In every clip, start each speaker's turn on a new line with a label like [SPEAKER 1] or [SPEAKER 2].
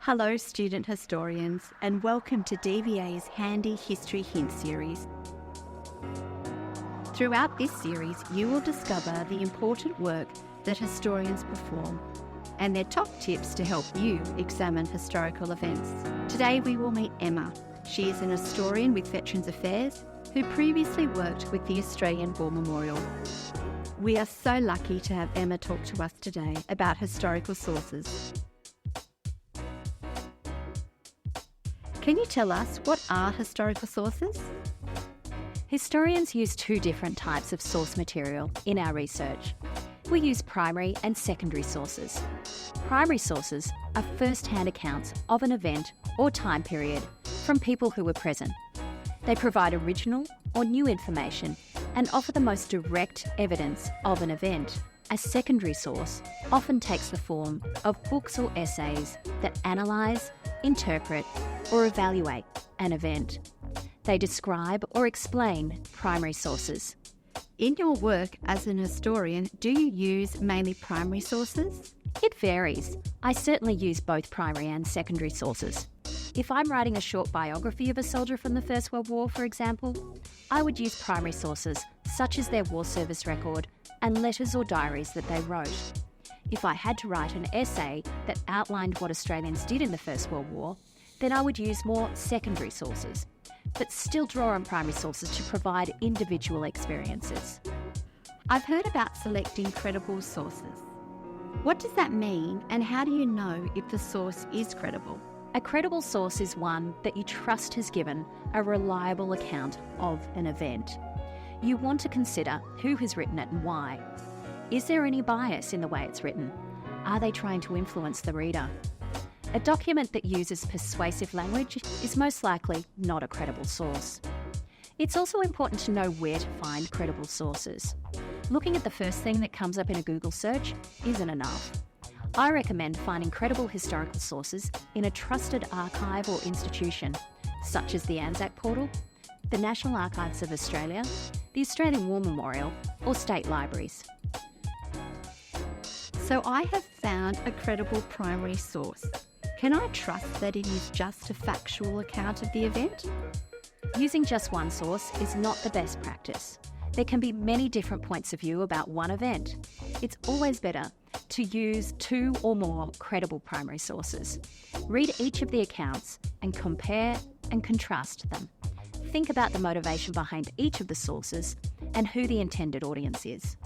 [SPEAKER 1] Hello student historians and welcome to DVA's Handy History Hint series. Throughout this series you will discover the important work that historians perform and their top tips to help you examine historical events. Today we will meet Emma. She is an historian with Veterans Affairs who previously worked with the Australian War Memorial. We are so lucky to have Emma talk to us today about historical sources. Can you tell us what are historical sources?
[SPEAKER 2] Historians use two different types of source material in our research. We use primary and secondary sources. Primary sources are first-hand accounts of an event or time period from people who were present. They provide original or new information and offer the most direct evidence of an event. A secondary source often takes the form of books or essays that analyse, interpret, or evaluate an event. They describe or explain primary sources.
[SPEAKER 1] In your work as an historian, do you use mainly primary sources?
[SPEAKER 2] It varies. I certainly use both primary and secondary sources. If I'm writing a short biography of a soldier from the First World War, for example, I would use primary sources such as their war service record and letters or diaries that they wrote. If I had to write an essay that outlined what Australians did in the First World War, then I would use more secondary sources, but still draw on primary sources to provide individual experiences.
[SPEAKER 1] I've heard about selecting credible sources. What does that mean and how do you know if the source is credible?
[SPEAKER 2] A credible source is one that you trust has given a reliable account of an event. You want to consider who has written it and why. Is there any bias in the way it's written? Are they trying to influence the reader? A document that uses persuasive language is most likely not a credible source. It's also important to know where to find credible sources. Looking at the first thing that comes up in a Google search isn't enough. I recommend finding credible historical sources in a trusted archive or institution, such as the ANZAC portal, the National Archives of Australia, the Australian War Memorial, or state libraries.
[SPEAKER 1] So I have found a credible primary source. Can I trust that it is just a factual account of the event?
[SPEAKER 2] Using just one source is not the best practice. There can be many different points of view about one event. It's always better to use two or more credible primary sources. Read each of the accounts and compare and contrast them. Think about the motivation behind each of the sources and who the intended audience is.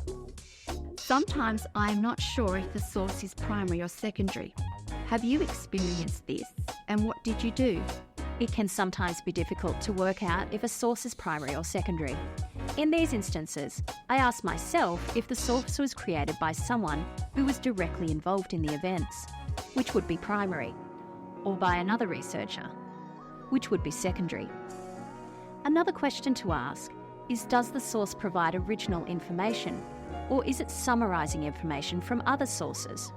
[SPEAKER 1] Sometimes I am not sure if the source is primary or secondary. Have you experienced this and what did you do?
[SPEAKER 2] It can sometimes be difficult to work out if a source is primary or secondary. In these instances, I ask myself if the source was created by someone who was directly involved in the events, which would be primary, or by another researcher, which would be secondary. Another question to ask is, does the source provide original information, or is it summarising information from other sources?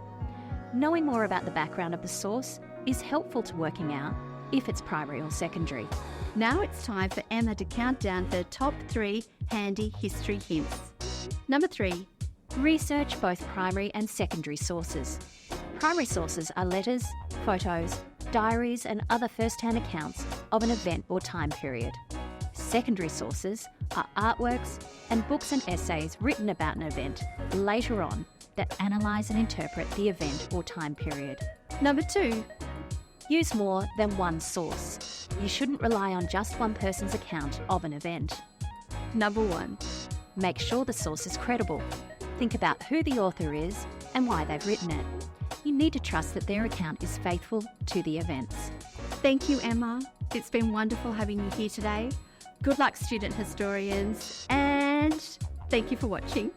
[SPEAKER 2] Knowing more about the background of the source is helpful to working out if it's primary or secondary.
[SPEAKER 1] Now it's time for Emma to count down her top 3 handy history hints. Number 3.
[SPEAKER 2] Research both primary and secondary sources. Primary sources are letters, photos, diaries and other first-hand accounts of an event or time period. Secondary sources are artworks and books and essays written about an event later on that analyse and interpret the event or time period.
[SPEAKER 1] Number 2.
[SPEAKER 2] Use more than one source. You shouldn't rely on just one person's account of an event.
[SPEAKER 1] Number 1.
[SPEAKER 2] Make sure the source is credible. Think about who the author is and why they've written it. You need to trust that their account is faithful to the events.
[SPEAKER 1] Thank you, Emma. It's been wonderful having you here today. Good luck, student historians, and thank you for watching.